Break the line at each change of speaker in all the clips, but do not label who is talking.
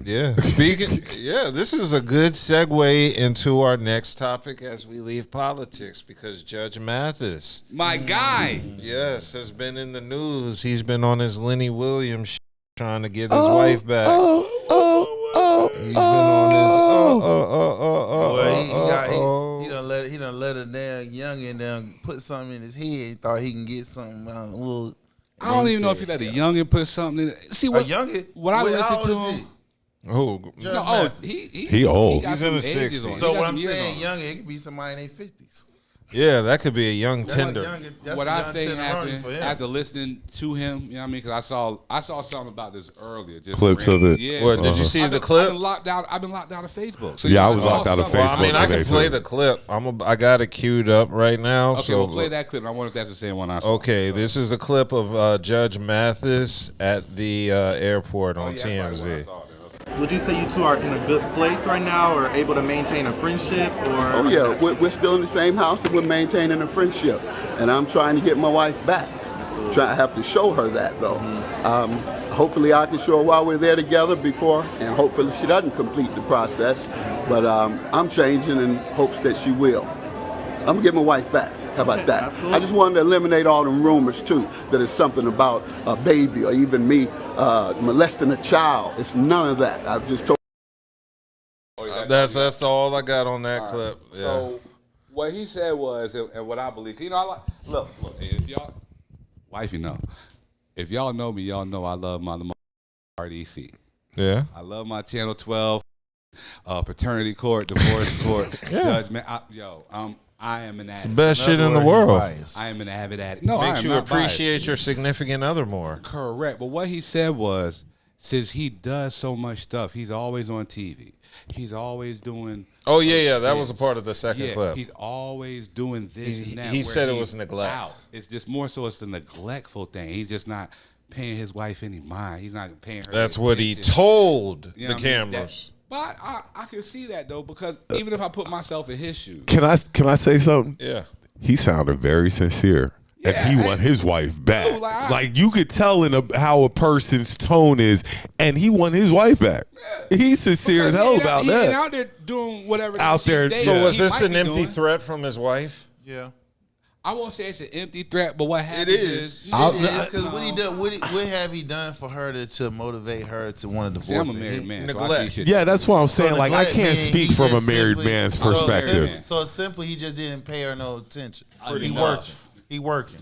Yeah. This is a good segue into our next topic as we leave politics because Judge Mathis,
my guy,
yes, has been in the news. He's been on his Lenny Williams trying to get his wife back. He's been on his
he done let a damn youngin' down put something in his head. He thought he can get something.
I don't even know if he let a youngin' put something in. See what? What I listened to him.
He old.
He's in his 60s.
So what I'm saying, youngin', it could be somebody in their 50s.
Yeah, that could be a young tender.
What I think happened after listening to him, you know what I mean? Because I saw something about this earlier. Just
clips of it.
Yeah.
What, did you see the clip?
I've been locked out of Facebook. So
I was locked out of Facebook.
Well, I mean, I can play the clip. I got it queued up right now.
Okay,
so
we'll play that clip. I wonder if that's the same one I saw.
Okay, this is a clip of Judge Mathis at the airport on TMZ.
Would you say you two are in a good place right now or able to maintain a friendship? Or
Oh, yeah. We're still in the same house and we're maintaining a friendship. And I'm trying to get my wife back. I have to show her that, though. Hopefully I can show her while we're there together before, and hopefully she doesn't complete the process. But I'm changing in hopes that she will. I'm going to get my wife back. How about that? Absolutely. I just wanted to eliminate all them rumors, too, that it's something about a baby or even me molesting a child. It's none of that. I've just told.
That's all I got on that clip. Yeah.
So what he said was, and what I believe, look, if y'all, wife, if y'all know me, y'all know I love my RDC.
Yeah.
I love my Channel 12, paternity court, divorce court, judgment. I am an addict.
It's the best shit in the world.
I am an avid addict. No,
makes you appreciate
biased.
your significant other more.
Correct. But what he said was, since he does so much stuff, he's always on TV. He's always doing.
Oh yeah. That was a part of the second clip.
He's always doing this and that.
He said it was neglect.
Out. It's just more so it's the neglectful thing. He's just not paying his wife any mind. He's not paying her.
That's what he told the cameras.
But I can see that though, because even if I put myself in his shoes.
Can I say something?
Yeah.
He sounded very sincere. And he want his wife back. Dude, like you could tell in how a person's tone is, and he want his wife back. Yeah. He's sincere as hell about that.
He's out there doing whatever.
Out there.
So was this an empty threat from his wife?
Yeah.
I won't say it's an empty threat, but what happened
is because what have he done for her to motivate her to want to divorce?
I'm a married man.
Neglect.
Yeah, that's what I'm saying. So like I can't speak from a married man's perspective.
So simply, he just didn't pay her no attention. He working,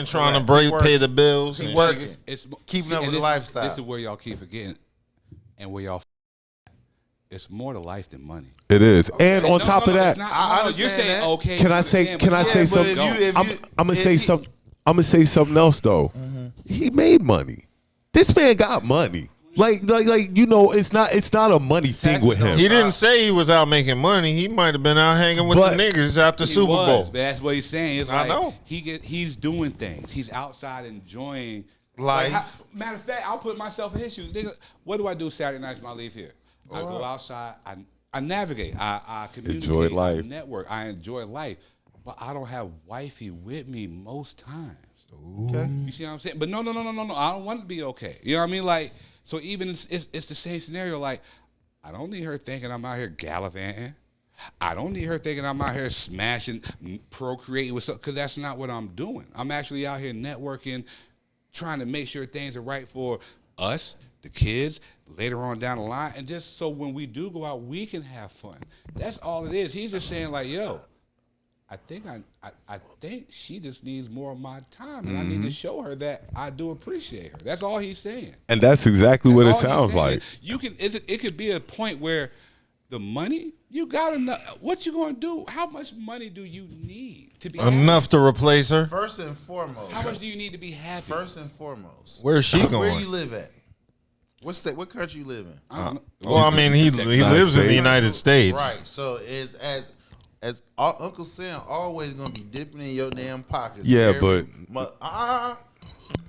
trying to pay the bills.
He working. It's keeping up with the lifestyle.
This is where y'all keep forgetting, and where y'all. It's more to life than money.
It is, and on top of that,
you're saying that. Okay.
Can I say something? I'm gonna say something. I'm gonna say something else though. Mm-hmm. He made money. This man got money. Like it's not a money thing with him.
He didn't say he was out making money. He might have been out hanging with the niggas after Super Bowl.
But that's what he's saying. It's like,
I know.
He's doing things. He's outside enjoying
life.
Like, matter of fact, I'll put myself in his shoes. Nigga, what do I do Saturday nights when I leave here? I go outside. I navigate. I communicate.
Enjoy life.
I network. I enjoy life. But I don't have wifey with me most times.
Okay.
You see what I'm saying? But no. I don't want to be okay. You know what I mean? Like, so even it's the same scenario. Like, I don't need her thinking I'm out here gallivanting. I don't need her thinking I'm out here smashing, procreating with something, because that's not what I'm doing. I'm actually out here networking, trying to make sure things are right for us, the kids, later on down the line, and just so when we do go out, we can have fun. That's all it is. He's just saying like, yo, I think she just needs more of my time, and I need to show her that I do appreciate her. That's all he's saying.
And that's exactly what it sounds like.
It could be a point where the money, you gotta know what you gonna do. How much money do you need to be
enough to replace her?
First and foremost.
How much do you need to be happy?
First and foremost.
Where's she going?
Where you live at? What country you live in?
Well, I mean, he lives in the United States.
Right. So as Uncle Sam always gonna be dipping in your damn pockets.
Yeah, but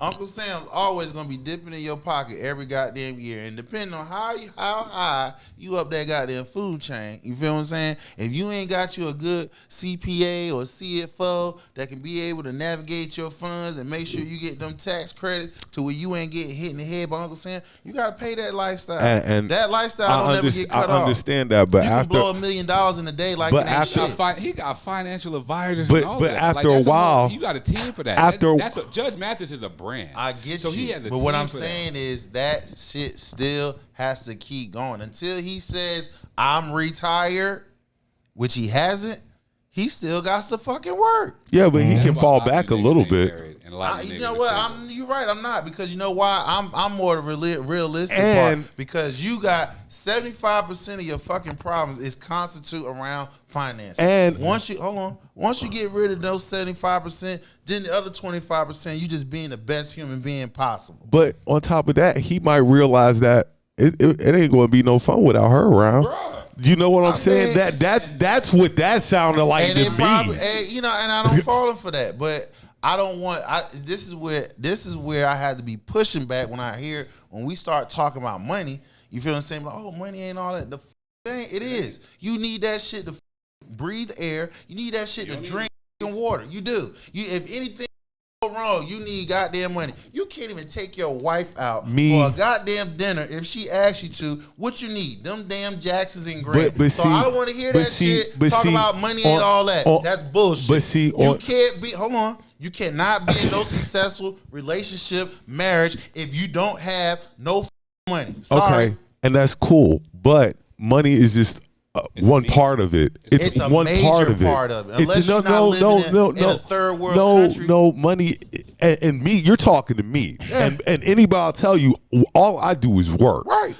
Uncle Sam's always gonna be dipping in your pocket every goddamn year, and depending on how high you up that goddamn food chain, you feel what I'm saying? If you ain't got you a good CPA or CFO that can be able to navigate your funds and make sure you get them tax credits to where you ain't getting hit in the head by Uncle Sam, you gotta pay that lifestyle.
And
that lifestyle don't never get cut off.
I understand that, but
you
after
can blow $1 million in a day like it ain't shit.
He got financial advisors and all
but
that.
after a while,
you got a team for that. Judge Mathis is a brand.
I get
so
you.
He has a
but
team
what I'm
for
saying is that shit still has to keep going until he says I'm retired, which he hasn't. He still got to fucking work.
Yeah, but he can fall back a little bit.
You know what? You're right. I'm not, because you know why? I'm more the realistic part, because you got 75% of your fucking problems is constitute around finance.
And
once you get rid of those 75%, then the other 25%, you just being the best human being possible.
But on top of that, he might realize that it ain't going to be no fun without her around.
Bruh.
You know what I'm saying? That's what that sounded like to me.
And I don't fall for that, but I don't want. This is where I had to be pushing back when we start talking about money. You feel what I'm saying? Like, oh, money ain't all that. The thing it is. You need that shit to breathe air. You need that shit to drink water. You do. If anything go wrong, you need goddamn money. You can't even take your wife out for a goddamn dinner if she asks you to. What you need? Them damn Jacksons and Grant. So I don't want to hear that shit. Talk about money and all that. That's bullshit.
But see,
you can't be. Hold on. You cannot be in no successful relationship, marriage, if you don't have no money. Sorry.
Okay, and that's cool, but money is just one part of it. It's
a
one
major
part of it.
Unless you're not living in a third world country.
No, money and me. You're talking to me, and anybody will tell you all I do is work,
right?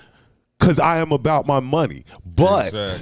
Because I am about my money, but I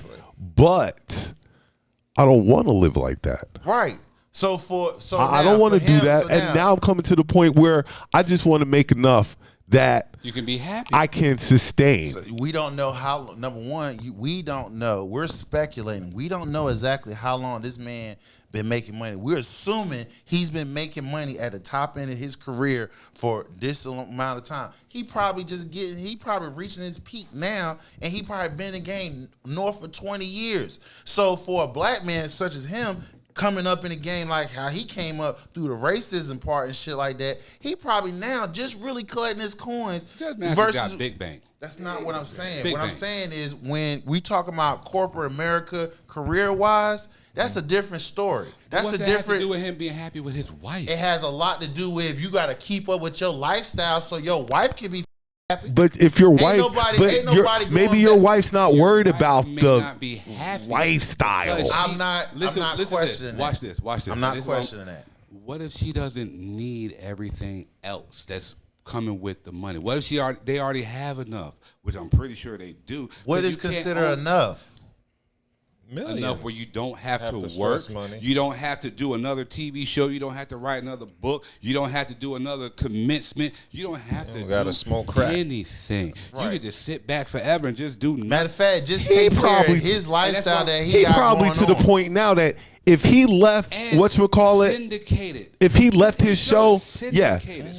don't want to live like that,
right?
I don't want to do that, and now I'm coming to the point where I just want to make enough that
you can be happy.
I can sustain.
So we don't know how. Number one, we don't know. We're speculating. We don't know exactly how long this man been making money. We're assuming he's been making money at the top end of his career for this amount of time. He probably reaching his peak now, and he probably been in the game north of 20 years. So for a black man such as him, coming up in the game like how he came up through the racism part and shit like that, he probably now just really collecting his coins
versus big bank.
That's not what I'm saying. I'm saying is when we talk about corporate America career-wise, that's a different story.
What's that have to do with him being happy with his wife?
It has a lot to do with if you got to keep up with your lifestyle so your wife can be happy.
But if your wife, maybe your wife's not worried about the lifestyle.
I'm not questioning that.
Watch this.
I'm not questioning that.
What if she doesn't need everything else that's coming with the money? What if they already have enough, which I'm pretty sure they do.
What is considered enough?
Millions.
Enough where you don't have to work. You don't have to do another TV show. You don't have to write another book. You don't have to do another commencement. You don't have to do
smoke crack.
anything. Right. You can just sit back forever and just do nothing.
Matter of fact, just take care of his lifestyle that he got
probably
going
to the point now that if he left,
syndicated.
If he left his show, so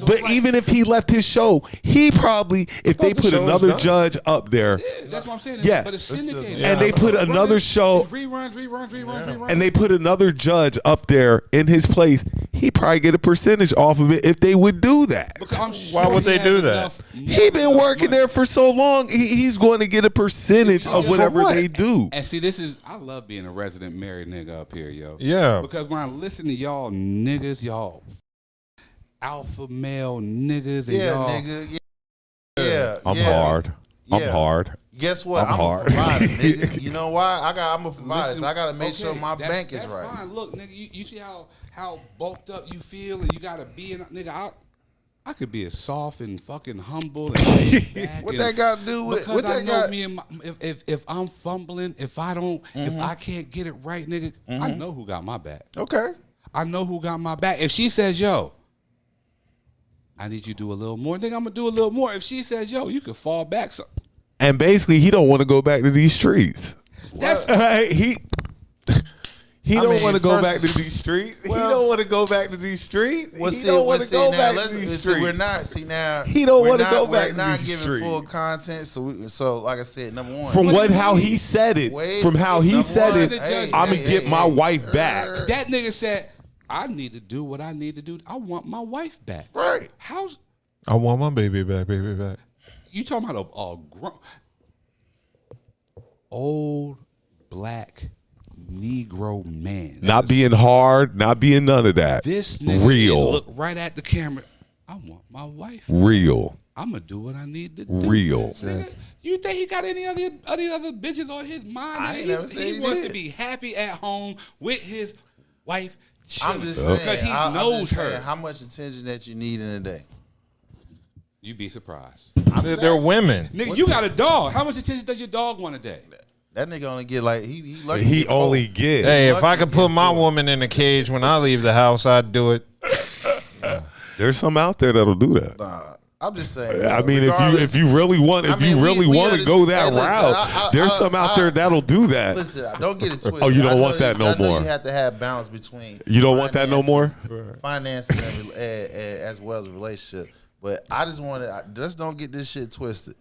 but even if he left his show, he probably, if they put another judge up there,
that's what I'm saying.
Yeah,
but it's syndicated.
And they put another show,
reruns,
and they put another judge up there in his place, he probably get a percentage off of it if they would do that.
Why would they do that?
He been working there for so long. He's going to get a percentage of whatever they do.
And see, I love being a resident married nigga up here, yo.
Yeah.
Because when I listen to y'all niggas, y'all alpha male niggas, and y'all.
Nigga. Yeah.
I'm hard.
Yeah.
I'm hard.
Guess what? I'm a provider, nigga. You know why? I'm a provider, so I gotta make sure my bank is right.
Fine. Look, nigga, you see how bulked up you feel, and you gotta be in, nigga. I could be as soft and fucking humble and laid back.
What that got to do with?
Because I know me and if I'm fumbling, if I can't get it right, nigga, I know who got my back.
Okay.
I know who got my back. If she says, yo, I need you to do a little more, nigga, I'm gonna do a little more. If she says, yo, you can fall back. So.
And basically, he don't want to go back to these streets.
That's
He don't want to go
first-
back to these streets.
Well,
he don't want to go back to these streets.
Well,
he
see,
don't want to go
now,
back
let's-
to these
see,
streets.
We're not. See now.
He don't
we're
wanna
not-
go back
We're
to
not
these
giving
streets.
full content. So like I said, number one.
From
What you
how
mean?
he said it,
Wait,
from how he
number
said
one,
it,
hey,
I'm
hey,
gonna get
hey,
my
hey.
wife back.
That nigga said, I need to do what I need to do. I want my wife back.
Right.
How's
I want my baby back, baby back.
you talking about a grown old black Negro man?
Not being hard, not being none of that.
This nigga
real,
look right at the camera. I want my wife.
real,
I'm gonna do what I need to do.
real.
Nigga, you think he got any other bitches on his mind?
I
Nigga?
ain't never said
he
he
wants
did.
to be happy at home with his wife.
I'm
chilling.
just saying.
because he
I'm
knows
just saying
her.
how much attention that you need in a day.
You'd be surprised,
They're women.
nigga. You got a dog. How much attention does your dog want a day?
That nigga only get like he lucky.
He
to get
only
four.
get.
Hey, if
lucky
I
to
could
get
put my
four.
woman in a cage when I leave the house, I'd do it.
There's some out there that'll do that.
Nah, I'm just saying.
I mean,
regardless-
if you really want,
I mean, we
want to go that
hey, listen,
route, there's some out there that'll do that.
Listen, don't get it twisted.
Oh, you don't
I know
want that no
I know
more.
You have to have balance between.
You don't want that no more?
Finances and as well as a relationship. But I just want to just don't get this shit twisted.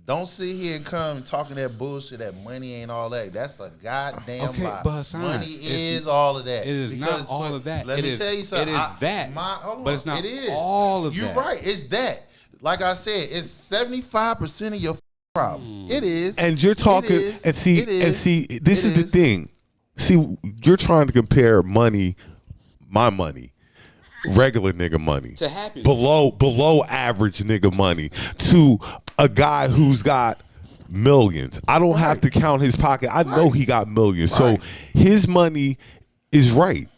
Don't sit here and come talking that bullshit that money ain't all that. That's a goddamn
Okay,
lie.
but Hassan,
money
it's-
is all of that.
It is not all of that.
Let
It
me
is-
tell you something.
It is that,
hold
but
on.
it's not
It is
all of
You're
that.
right. It's that. Like I said, it's 75% of your problems. It is.
And you're talking,
It is.
and see,
It is.
and see, this
It
is the thing. See, you're trying to compare money, my money, regular nigga money,
To happiness.
below average nigga money, to a guy who's got millions. I don't have to count his pocket. I know he got millions,
Right.
so his money is right.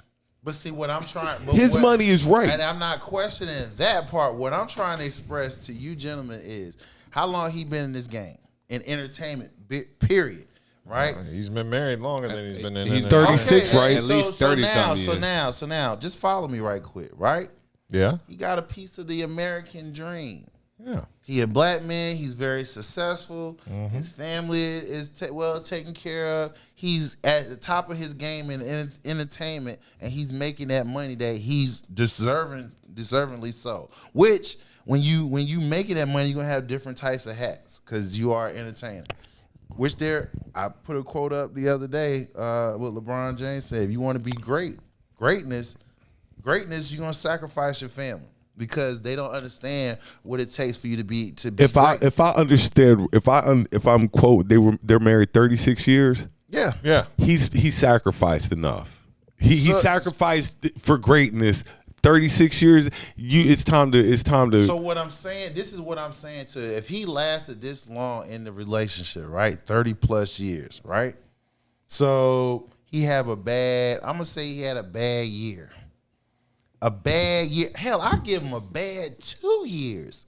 But see what I'm trying.
His money is right.
and I'm not questioning that part. What I'm trying to express to you, gentlemen, is how long he been in this game in entertainment. Period. Right.
He's been married longer than he's been in
He's
it.
36,
Okay,
right?
At least 30
now,
something years.
So now, just follow me right quick. Right.
Yeah,
He got a piece of the American dream.
yeah.
He a black man. He's very successful.
Mm-hmm.
His family is well taken care of. He's at the top of his game in entertainment, and he's making that money that he's deservingly so. Which when you making that money, you're gonna have different types of hats because you are an entertainer. Which I put a quote up the other day. What LeBron James said: "If you want to be greatness, you're gonna sacrifice your family." Because they don't understand what it takes for you to be
If
great.
I understand, if I'm quote, they're married 36 years.
Yeah.
Yeah.
He sacrificed enough. He
So-
sacrificed for greatness. 36 years. It's time to.
So what I'm saying, this is what I'm saying to if he lasted this long in the relationship, right? 30 plus years, right? So he have I'm gonna say he had a bad year. A bad year. Hell, I give him a bad 2 years.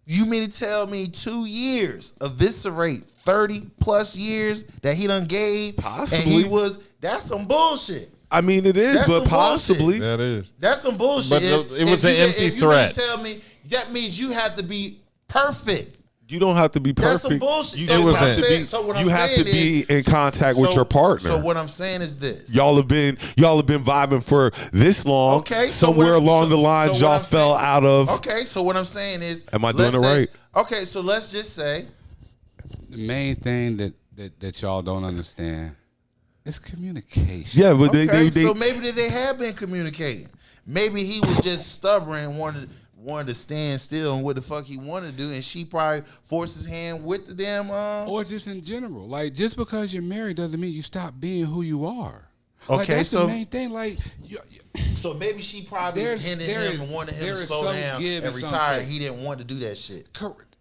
You mean to tell me 2 years eviscerate 30 plus years that he done gave?
Possibly.
And that's some bullshit.
I mean, it is,
That's
but
some bullshit.
possibly.
That is.
That's some bullshit.
But it was an empty
if
threat.
You tell me that means you have to be perfect.
You don't have to be perfect.
That's some bullshit.
You
So
just
what
have
I'm
to
saying-
be.
so what I'm
You have to
saying
be
is-
in contact with your partner.
So what I'm saying is this.
Y'all have been vibing for this long.
Okay, so
somewhere
what I'm-
along
so-
the lines,
so what
y'all
I'm
fell
saying-
out of.
Okay, so what I'm saying is,
Am I doing
let's
it
say-
right?
Okay, so let's just say,
The main thing that y'all don't understand is communication.
Yeah, but
okay,
they
so maybe they have been communicating. Maybe he was just stubborn and wanted to stand still and what the fuck he wanted to do, and she probably forced his hand with the damn.
Or just in general, like just because you're married doesn't mean you stop being who you are. Like,
Okay,
that's
so-
the main thing. Like,
So maybe she probably
There's-
hinted
there
him
is-
and wanted him
there
to
is
slow
some
down
give
and
and some
retire.
take.
He didn't want to do that shit,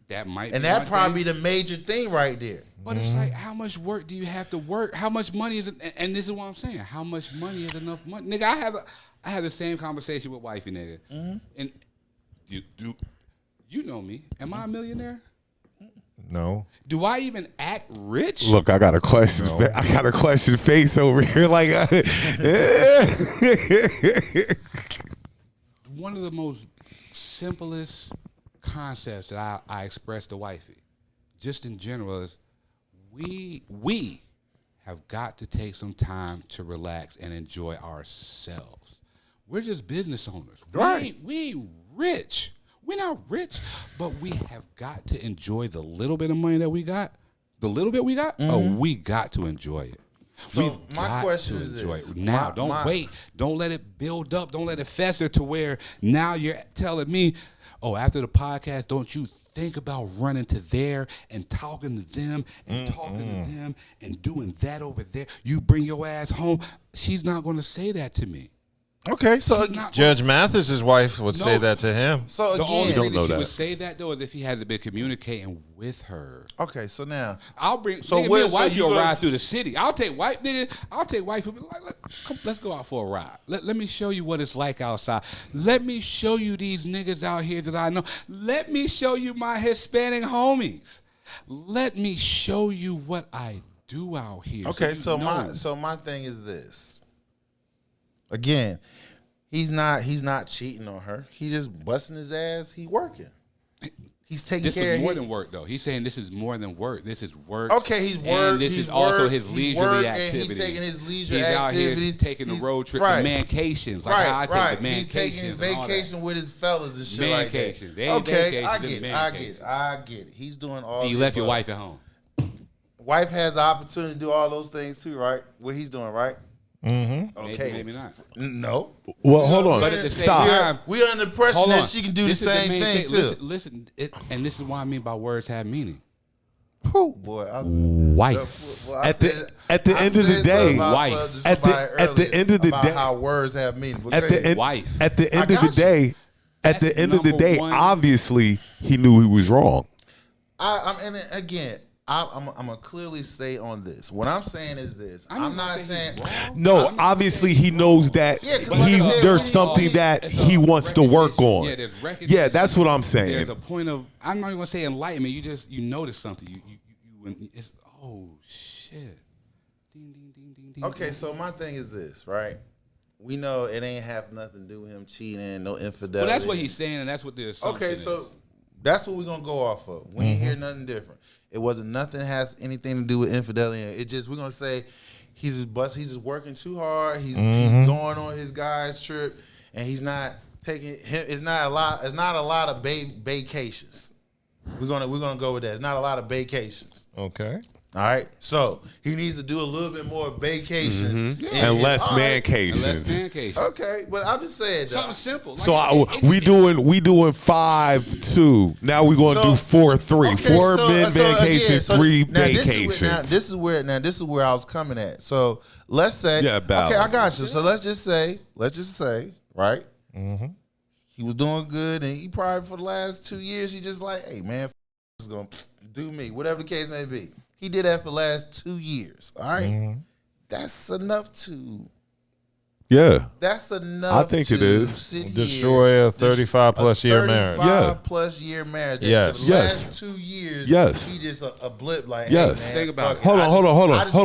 that might
and
be
that
one
probably
thing.
the major thing right there.
But it's like, how much work do you have to work? How much money is it? And this is what I'm saying. How much money is enough money? Nigga, I had the same conversation with wifey, nigga. And you know me. Am I a millionaire?
No.
Do I even act rich?
Look, I got a question. I got a question face over here. Like,
One of the most simplest concepts that I express to wifey, just in general, is we have got to take some time to relax and enjoy ourselves. We're just business owners.
Right.
We ain't rich. We're not rich, but we have got to enjoy the little bit of money that we got. The little bit we got, we got to enjoy it.
So my question is this.
Now, don't wait. Don't let it build up. Don't let it fester to where now you're telling me, oh, after the podcast, don't you think about running to there and talking to them and talking to them and doing that over there. You bring your ass home. She's not going to say that to me.
Okay, so
Judge Mathis's wife would say that to him.
So
The only
again,
reason she would say that though is if he hasn't been communicating with her.
okay, so now
I'll bring
So
nigga,
where-
me and
so
wife
you
you'll
gonna-
ride through the city. I'll take wife nigga. I'll take wife. Come, let's go out for a ride. Let me show you what it's like outside. Let me show you these niggas out here that I know. Let me show you my Hispanic homies. Let me show you what I do out here.
okay,
so you know.
my thing is this. Again, he's not cheating on her. He's just busting his ass. He working. He's taking
This
care
is more
of
than work, though. He's saying this is more than work. This is work.
Okay, he's work.
And this
he's
is also
work,
his
he's
leisurely
work, and
activities.
he's taking his leisure
He's out here
activities.
taking the
He's-
road trip,
right.
the mancations. Like how I take the mancations.
He's taking
and all that.
vacation with his fellas and shit like
Mancations.
that.
They ain't
Okay,
vacations,
I
them
get it.
mancations.
I get it. He's doing all.
And you
the
left your
above.
wife at home.
Wife has the opportunity to do all those things too, right? What he's doing, right?
Maybe,
Okay.
maybe not.
No.
Well, hold on.
But at the same
Stop.
time,
We are under the impression
hold on.
that she can do
This
the
is
same
main
thing too.
Listen, and this is what I mean by words have meaning.
Whew, boy, I said,
Wife.
well, I
At the-
said-
at the
I
end of the
said
day,
something about
wife.
something to
At the-
somebody
at the
earlier
end of the
about
day-
how words have meaning. But
At
go
the
ahead.
end,
Wife.
at the end of
got
the
you.
day, at the
That's
end of the
number
day,
one.
obviously he knew he was wrong.
And again, I'm gonna clearly say on this. What I'm saying is this. I'm not saying.
No, obviously he knows that
Yeah, 'cause like I said,
there's
we-
something that
It's
he
a
wants to work
recognition.
on.
Yeah, there's recognition.
Yeah, that's what I'm saying.
There's a point of, I'm not even gonna say enlightenment. You notice something. It's shit. Ding, ding, ding, ding, ding.
Okay, so my thing is this, right? We know it ain't have nothing to do with him cheating, no infidelity.
Well, that's what he's saying, and that's what the assumption
Okay,
is.
so that's what we're gonna go off of. We ain't hear nothing different. It wasn't nothing has anything to do with infidelity. It just we're gonna say he's just working too hard. He's going on his guy's trip, and he's not taking him. It's not a lot of vacations. We're gonna go with that. It's not a lot of vacations.
Okay.
All right, so he needs to do a little bit more vacations
And less
all right.
mancations.
Unless mancation.
Okay, but I'm just saying. though.
Something simple.
So
Like,
we doing 5-2. Now we're gonna do 4-3.
Okay,
4
so-
men
so again,
vacations,
so
3
now
vacations.
This is where I was coming at. So let's say,
Yeah, balance.
okay, I got you. So let's just say, right? He was doing good, and he probably for the last 2 years, he just like, hey man, is gonna do me, whatever the case may be. He did that for the last 2 years. All right? That's enough to.
Yeah.
That's enough.
I think it is.
sit
Destroy
here,
a 35-plus year marriage.
35-plus year marriage.
Yes.
For the
Yes.
last 2 years,
Yes.
he just a blip like,
Yes.
hey, man,
Think about
fuck
it.
Hold on.
I just-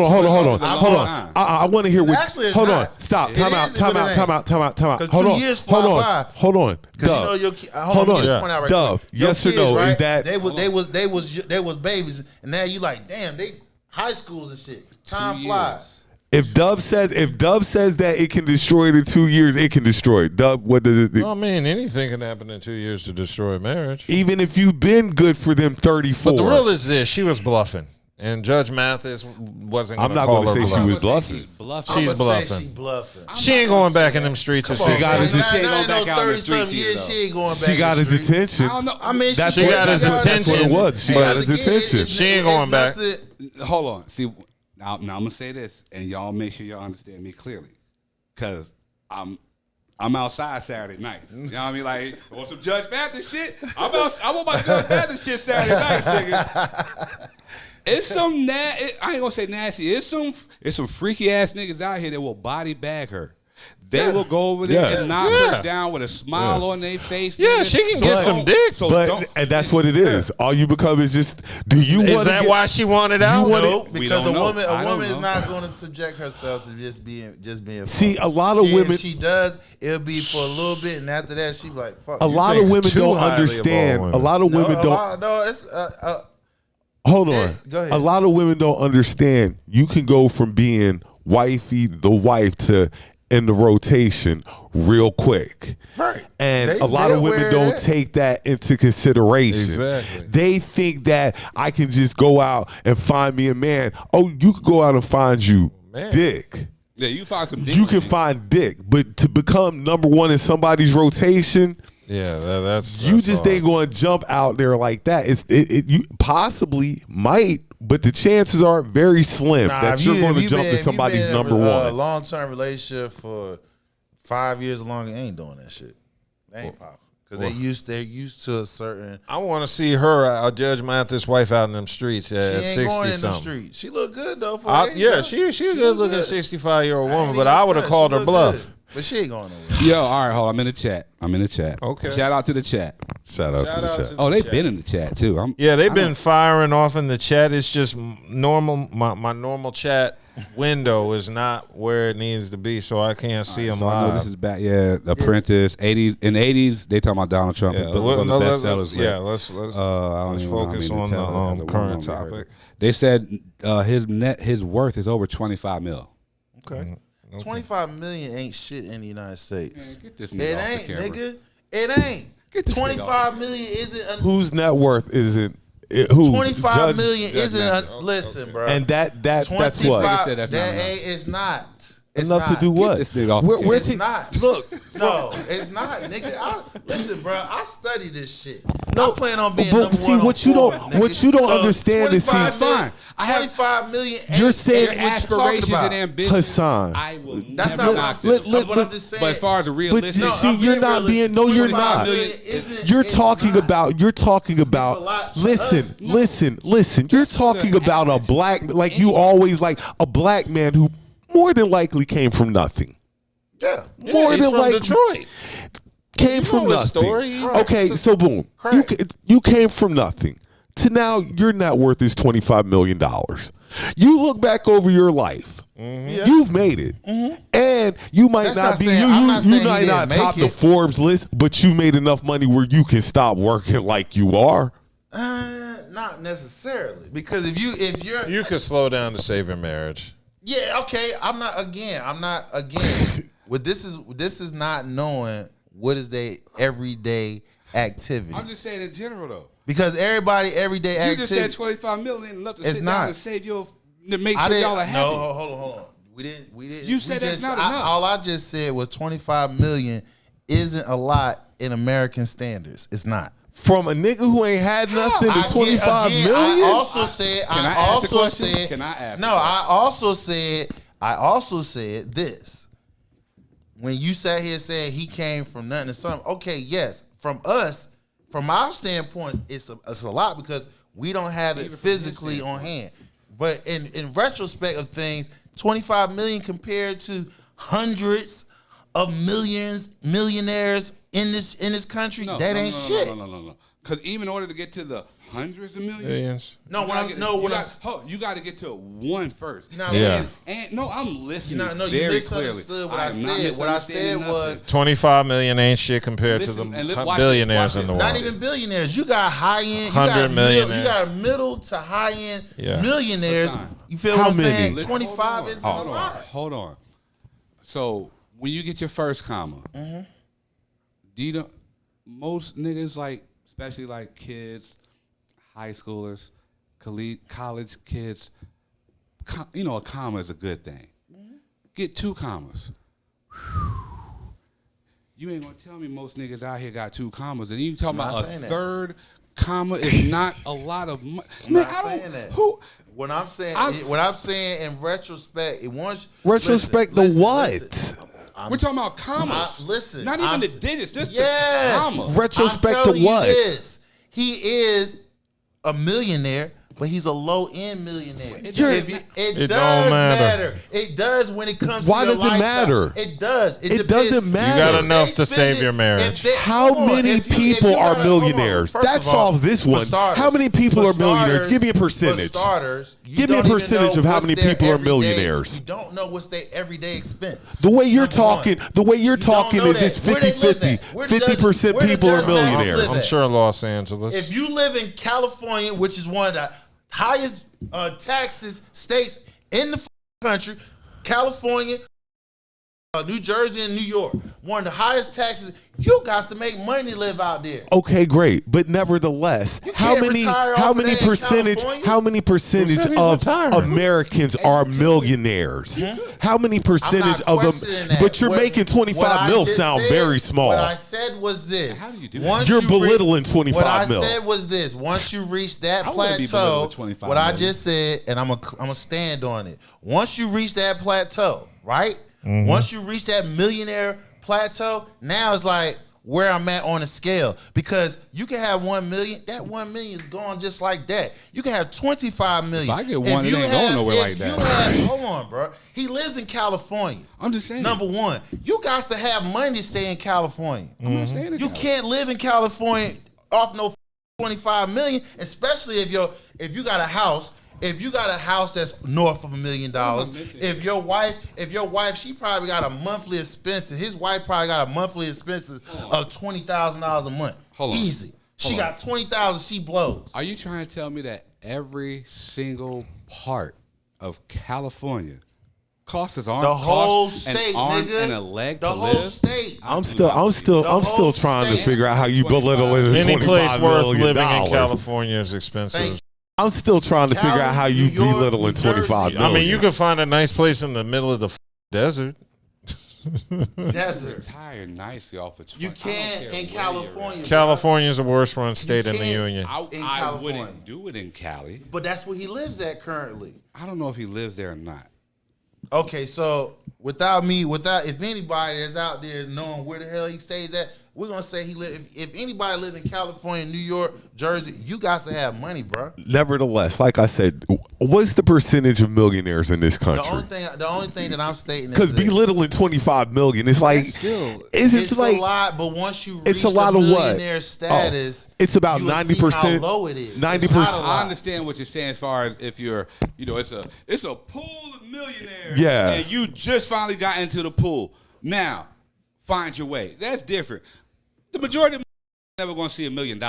I want to hear what.
Actually, it's
hold
not.
on. Stop.
It
Time
is,
out.
but it ain't.
Time out.
'Cause
Hold
2
on.
years fly
Hold
by.
on. Hold on.
Because you
Dub.
know your
Hold on.
Point out right
Dub,
quick. Your
yes or
kids,
no,
right?
is that-
they was babies, and now you like, damn, they high schools and shit. Time
2 years.
flies.
If Dub says that it can destroy it in 2 years, it can destroy it. Dub, what does it do?
Well, I mean, anything can happen in 2 years to destroy a marriage.
Even if you've been good for them 34.
But the real is this: she was bluffing, and Judge Mathis wasn't.
I'm not
going
gonna
to
say she was bluffing.
Bluffing.
She's
I'ma say
bluffing.
She bluffing.
She ain't going back in them streets.
Come
of
on,
six.
got his-
man.
she ain't
Now,
going back
no
out in the
30-something
streets
years,
either,
she ain't going back.
She got
in the
his
streets.
attention.
I don't know.
I mean,
She got his attention.
That's what it was. She got his attention.
She ain't going back.
Hold on. See, now I'm gonna say this, and y'all make sure y'all understand me clearly, cause I'm outside Saturday nights. You know what I mean? Like, want some Judge Mathis shit? I want my Judge Mathis shit Saturday nights, nigga. It's some I ain't gonna say nasty. It's some freaky ass niggas out here that will body bag her. They will go over there and knock her down with a smile on their face.
Yeah,
nigga.
she can get some dick.
So
And that's what it is. All you become is just. Do you want?
Is that why she wanted out?
No,
We
because
don't
a
know.
woman
I don't
is
know.
not going to subject herself to just being.
See,
fucked.
a lot of women.
If she does, it'll be for a little bit, and after that, she be like, "Fuck."
A
you.
lot of
think
women
too
don't
highly of all
understand.
women.
A lot of women don't.
No, it's
Hold on.
Go ahead.
A lot of women don't understand. You can go from being the wife to in the rotation real quick.
Right.
And a lot of women don't take that into consideration.
Exactly.
They think that I can just go out and find me a man. Oh, you could go out and find you dick.
Yeah, you find some dick.
You can find dick. But to become number one in somebody's rotation,
that's
you just
hard.
ain't going to jump out there like that. You possibly might, but the chances are very slim that you're going to jump to somebody's number one.
A long-term relationship for 5 years or longer ain't doing that shit. They ain't popping because they're used to a certain.
I want to see her. Judge Mathis' wife out in them streets at 60
She ain't going in them
something.
streets. She look good though.
She a good looking 65-year-old woman, but I would have called her bluff.
But she ain't going nowhere.
Yo, all right, hold on. I'm in the chat.
Okay.
Shout out to the chat.
Shout out to the chat.
Oh, they've been in the chat too.
They've been firing off in the chat. It's just normal. My normal chat window is not where it needs to be, so I can't see them
So I know
live.
this is back. Yeah, Apprentice. 80s. In the 80s, they talking about Donald Trump.
Yeah,
One of the bestsellers.
let's focus on the current topic.
They said his worth is over 25 mil.
Okay. 25 million ain't shit in the United States.
Man, get this nigga off the camera.
Nigga. It ain't.
Get this nigga
25 million isn't.
Whose net worth isn't? Who?
25 million isn't. Listen, bro.
And that's what.
It's not. It's
Enough
not.
to do what?
This nigga off the camera.
It's not. Look, no, it's not, nigga. Listen, bro. I study this shit. No, I plan on being number
see
one on
what you
Forbes,
don't
nigga.
what you don't understand is see.
fine. I have
25 million.
You're saying
ain't what you talking
aspirations
about.
and ambitions.
Hassan.
I will
That's
never
not what I'm
knock
saying.
it.
But I'm just saying.
But as far as a
But
realistic,
see,
I'm
you're
being
not being. No, you're
25
not.
million isn't-
You're
it's
talking
not.
about. You're talking about.
a lot to
Listen. You're talking about a black, like you always like a black man who more than likely came from nothing.
Yeah.
More
he's
than
from
likely
Detroit.
came from
his
nothing.
story.
Okay, so boom, you came from nothing to now your net worth is $25 million. You look back over your life.
Yeah.
You've made it, and you might
That's
not
not
be
saying- I'm not saying
you
he
might not
didn't
top
make
the
it.
Forbes list, but you made enough money where you can stop working like you are.
Not necessarily, because if you're
You could slow down to save your marriage.
yeah, okay. I'm not again. What this is not knowing what is their everyday activity.
I'm just saying in general though.
Because everybody everyday
You
activity.
just said 25 million enough to
It's
sit
not.
down and save your to make
I
sure
didn't.
y'all are happy.
No, hold on. We didn't.
You said that's not enough.
All I just said was 25 million isn't a lot in American standards. It's not.
From a nigga who ain't had nothing to
I
25
again,
million.
I also said.
Can I
I
ask the
also
question?
said.
Can I ask
No,
the question?
I also said this. When you sat here saying he came from nothing to something, okay, yes, from us, from our standpoint, it's a lot because we don't have it physically on hand. But in retrospect of things, 25 million compared to hundreds of millionaires in this country, that ain't shit.
No. Because even in order to get to the hundreds of millions,
Millions.
you got to get to one first.
No,
Yeah.
And no, I'm listening
you
very clearly.
misunderstood what I
am not
said. What I said
misunderstanding
was
25 million ain't shit compared
Listen,
to
and
the
watch
billionaires
this,
in the
watch
world.
not even billionaires. You got high end,
100 millionaires.
You got middle to high end
Yeah.
millionaires.
Listen.
You feel
How
what I'm saying?
many?
25 isn't a lot.
Hold on. So when you get your first comma, most niggas like, especially like kids, high schoolers, college kids, a comma is a good thing. Get 2 commas. You ain't gonna tell me most niggas out here got 2 commas, and you talking about a
saying that.
third comma is not a lot of money.
I'm
Man,
not
I don't.
saying that.
Who?
What I'm saying in retrospect,
Retrospect to what?
We're talking about commas.
Listen,
not even the digits. Just
yes.
the comma.
Retrospect
I'm
to
telling you
what?
this. He is a millionaire, but he's a low-end millionaire. It
It
does
don't matter.
matter. It does when it comes
Why
to your
does it
lifestyle.
matter?
It does. It
It
depends.
doesn't matter.
You got
If
enough
they
to
spend
save
it-
your marriage.
if they-
How
hold on,
many
if you
people are
gotta- hold on.
millionaires?
First
That
of all,
solves this
for
one.
starters-
How many people
for
are millionaires?
starters-
Give me a
For
percentage.
starters, you
Give me a
don't even
percentage
know
of how
what's
many
their
people are
everyday-
millionaires.
You don't know what's their everyday expense.
The way you're
Number one.
talking,
You don't know
is just
that. Where they live
50-50.
at? Where the
50%
where the
people are
Judge Mathis
millionaires.
live
I'm
at?
sure Los Angeles.
If you live in California, which is one of the highest taxes states in the country, California, New Jersey, and New York. One of the highest taxes. You got to make money to live out there.
Okay, great, but nevertheless, how many percentage of Americans are millionaires? How many percentage of them? But you're making 25 mil sound very small.
What I said was this.
How do you do that?
You're belittling 25 mil.
What I said was this. Once you reach that plateau, what I just said, and I'm gonna stand on it. Once you reach that plateau, right? Mm-hmm. Once you reach that millionaire plateau, now it's like where I'm at on the scale, because you can have 1 million. That 1 million is gone just like that. You can have 25 million.
If I get one, it ain't going nowhere like that.
Hold on, bro. He lives in California.
I'm just saying.
Number one, you got to have money to stay in California.
I'm not staying in
You can't live in California off no 25 million, especially if you got a house. If you got a house that's north of $1 million, if your wife, she probably got a monthly expenses. His wife probably got a monthly expenses of $20,000 a month. Easy. She got 20,000. She blows.
Are you trying to tell me that every single part of California costs his arm,
the whole state, nigga,
and a leg
the
to
whole
live?
state.
I'm still trying to figure out how you belittle it.
Any place worth living in
$25 million.
California is expensive.
I'm still trying to figure out how you belittle in 25 million.
I mean, you can find a nice place in the middle of the desert.
Retire nicely off of 20.
You can't in California.
California is the worst run state in the union.
I wouldn't do it in Cali.
But that's where he lives at currently.
I don't know if he lives there or not.
Okay, so without if anybody that's out there knowing where the hell he stays at, we're gonna say he live. If anybody live in California, New York, Jersey, you got to have money, bro.
Nevertheless, like I said, what's the percentage of millionaires in this country?
The only thing that I'm stating is
because belittling 25 million is like
it's a lot. But once you reach
it's a lot
the
of
millionaire
what?
status,
it's about
90%. How low it is.
90%.
I understand what you're saying as far as if you're, it's a pool of millionaires.
Yeah,
and you just finally got into the pool. Now, find your way. That's different. The majority of never going to see $1 million.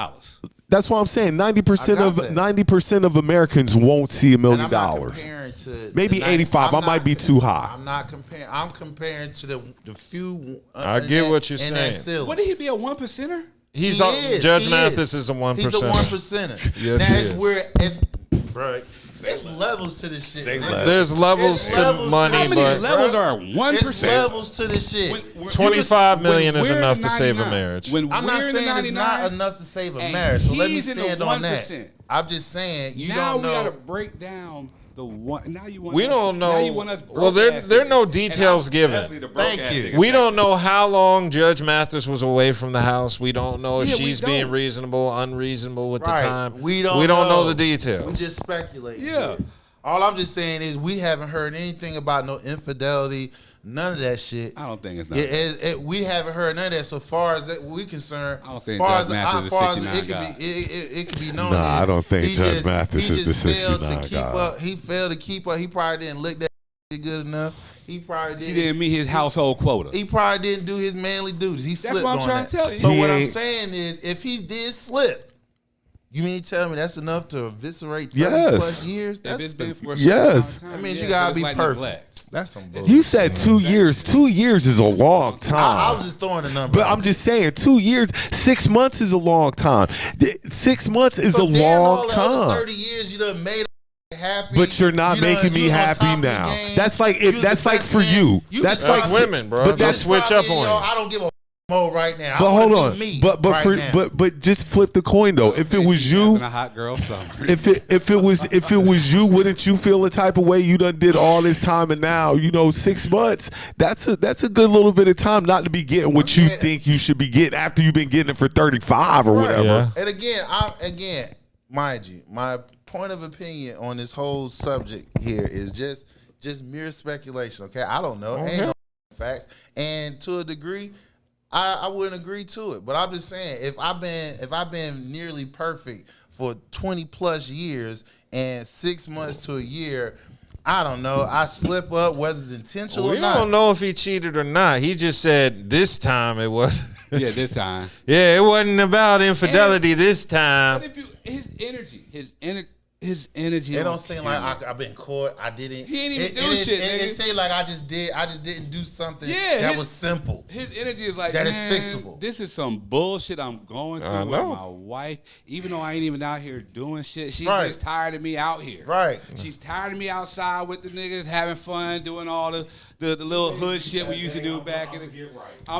That's what I'm saying. 90% of Americans won't see $1 million. Maybe 85. I might be too high.
I'm not comparing. I'm comparing to the few.
I get what you're saying.
Wouldn't he be a 1%er?
Judge Mathis is a 1%.
He's the 1%er.
Yes,
now
he
it's
is.
Where it's bro. There's levels to this shit.
There's levels to money,
how many
but
levels are 1%?
There's levels to this shit.
25 million is enough to save a marriage.
I'm not saying it's not enough to save a marriage. So let me stand on that. I'm just saying you don't know.
Now we got to break down the one. Now you want.
We don't know.
Now you want us
well, there are no details given.
Thank you.
We don't know how long Judge Mathis was away from the house. We don't know if she's being reasonable, unreasonable with the time. We don't know the details.
We just speculate.
Yeah.
All I'm just saying is we haven't heard anything about no infidelity, none of that shit.
I don't think it's not.
We haven't heard none of that. So far as we're concerned,
I don't think Judge Mathis is a 69 guy.
It could be known.
Nah, I don't think Judge Mathis is the 69 guy.
He failed to keep up. He probably didn't lick that good enough. He
didn't meet his household quota.
He probably didn't do his manly duties. He slipped on that.
That's what I'm trying to tell you.
So what I'm saying is, if he did slip, you mean tell me that's enough to eviscerate 30 plus years? That's
yes.
That means you gotta be perfect. Neglect. That's some bullshit.
You said 2 years. 2 years is a long time.
I was just throwing a number.
But I'm just saying, 2 years, 6 months is a long time. 6 months is a long time.
30 years you done made happy.
But you're not making me happy now. That's like for you. That's like
women, bro. But that's switch up on you.
I don't give a more right now.
But hold on. But just flip the coin though. If it was you,
a hot girl summer.
if it was you, wouldn't you feel the type of way you done did all this time and now 6 months? That's a good little bit of time not to be getting what you think you should be getting after you've been getting it for 35 or whatever.
Yeah. And again, mind you, my point of opinion on this whole subject here is just mere speculation. Okay, I don't know. Ain't no facts, and to a degree, I wouldn't agree to it. But I'm just saying, if I've been nearly perfect for 20 plus years and 6 months to a year, I don't know. I slip up, whether it's intentional or not.
We don't know if he cheated or not. He just said this time it was.
Yeah, this time.
Yeah, it wasn't about infidelity this time.
But if his his energy.
It don't seem like I've been caught. I didn't.
He ain't even do shit.
It seemed like I just didn't do something was simple.
His energy is like,
that is
man,
fixable.
This is some bullshit I'm going through with my wife. Even though I ain't even out here doing shit, she's just tired of me out here.
Right.
She's tired of me outside with the niggas having fun, doing all the little hood shit we used to do back in the.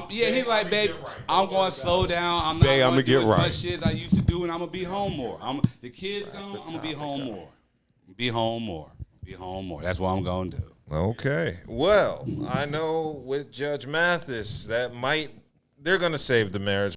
He's like, babe, I'm going to slow down. I'm not going to do as much shit as I used to do, and I'm gonna be home more. The kids gone. I'm gonna be home more. Be home more. Be home more. That's what I'm gonna do.
Okay. Well, I know with Judge Mathis that they're gonna save the marriage.